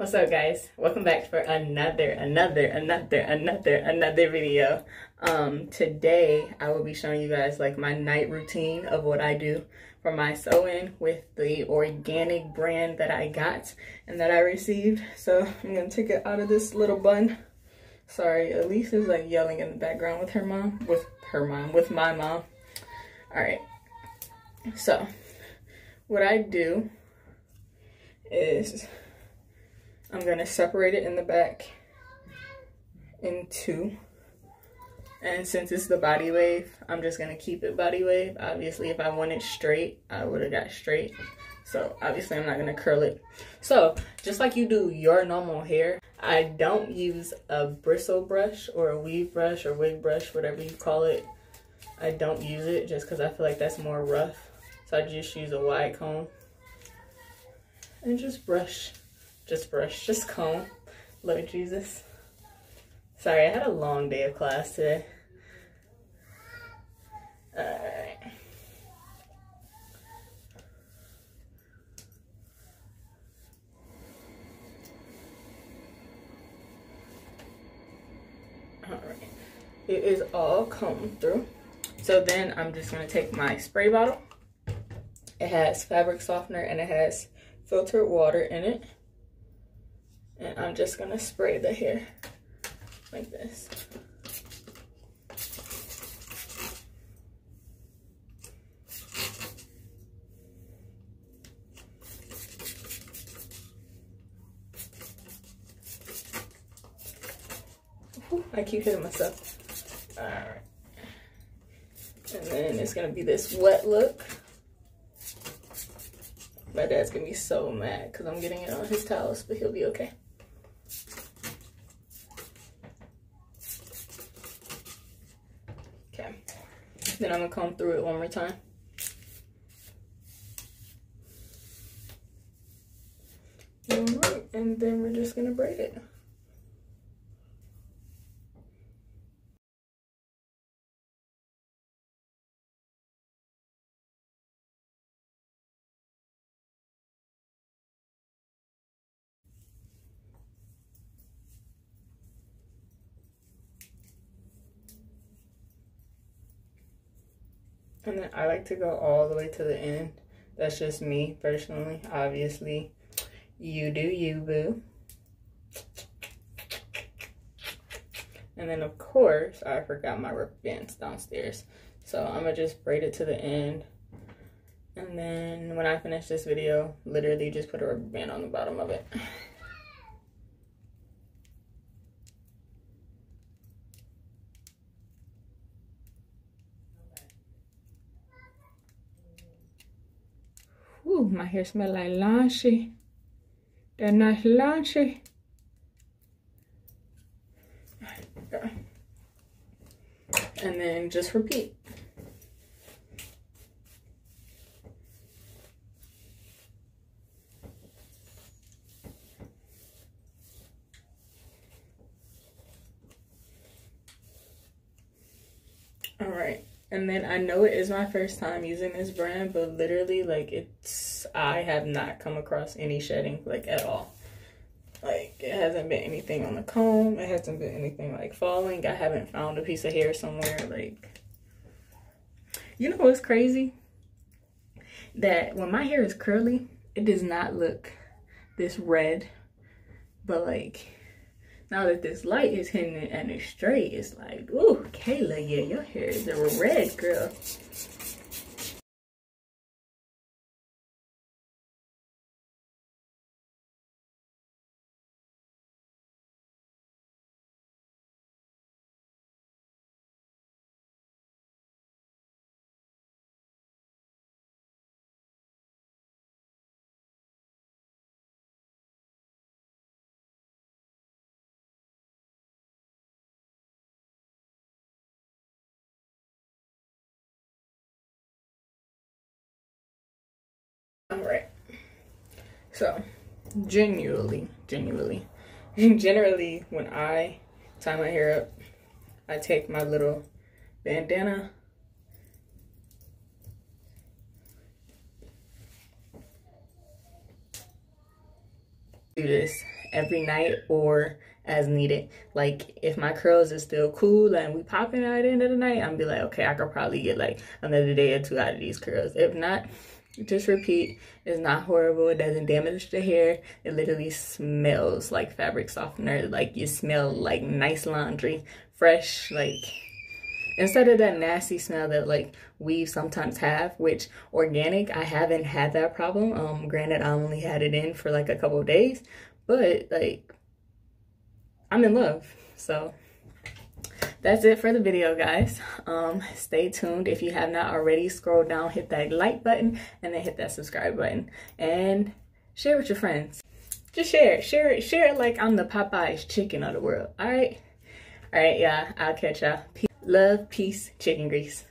What's up, guys? Welcome back for another video. Today I will be showing you guys like my night routine of what I do for my sew-in with the Organic brand that I got and that I received. So I'm gonna take it out of this little bun. Sorry, Elise is like yelling in the background with her mom, with my mom. All right, so what I do is I'm gonna separate it in the back in two. And since it's the body wave, I'm just gonna keep it body wave. Obviously, if I wanted straight, I would have got straight. So obviously I'm not gonna curl it. So just like you do your normal hair, I don't use a bristle brush or a weave brush or wig brush, whatever you call it. I don't use it just because I feel like that's more rough. So I just use a wide comb and just brush. Just comb. Lord Jesus. Sorry, I had a long day of class today. Alright. Alright. It is all combed through. So then I'm just going to take my spray bottle. It has fabric softener and it has filtered water in it. And I'm just gonna spray the hair like this. Whew, I keep hitting myself. All right. And then it's gonna be this wet look. My dad's gonna be so mad because I'm getting it on his towels, but he'll be okay. Okay, then I'm gonna comb through it one more time. All right, and then we're just gonna braid it. And then I like to go all the way to the end. That's just me personally. Obviously, you do you, boo. And then of course, I forgot my rubber bands downstairs. So I'm gonna just braid it to the end. And then when I finish this video, literally just put a rubber band on the bottom of it. Ooh, my hair smells like launchy. That nice launchy. And then just repeat. All right. And then I know it is my first time using this brand, but literally like I have not come across any shedding like at all. Like it hasn't been anything on the comb. It hasn't been anything like falling. I haven't found a piece of hair somewhere. Like, you know what's crazy? That when my hair is curly, it does not look this red. But like, now that this light is hitting it and it's straight, it's like, ooh, Kayla, yeah, your hair is a red, girl. All right. So, generally, when I tie my hair up, I take my little bandana do this every night or as needed. Like if my curls is still cool and we popping at the end of the night, I'm be like, okay, I could probably get like another day or two out of these curls. If not, just repeat. It's not horrible. It doesn't damage the hair. It literally smells like fabric softener. Like you smell like nice laundry, fresh, like instead of that nasty smell that like weaves sometimes have, which organic, I haven't had that problem. Granted, I only had it in for like a couple of days, but like I'm in love. So that's it for the video, guys. Stay tuned. If you have not already, scroll down, hit that like button, and then hit that subscribe button, and share with your friends. Just share it like I'm the Popeye's chicken of the world. All right, yeah, I'll catch y'all. Love, peace, chicken grease.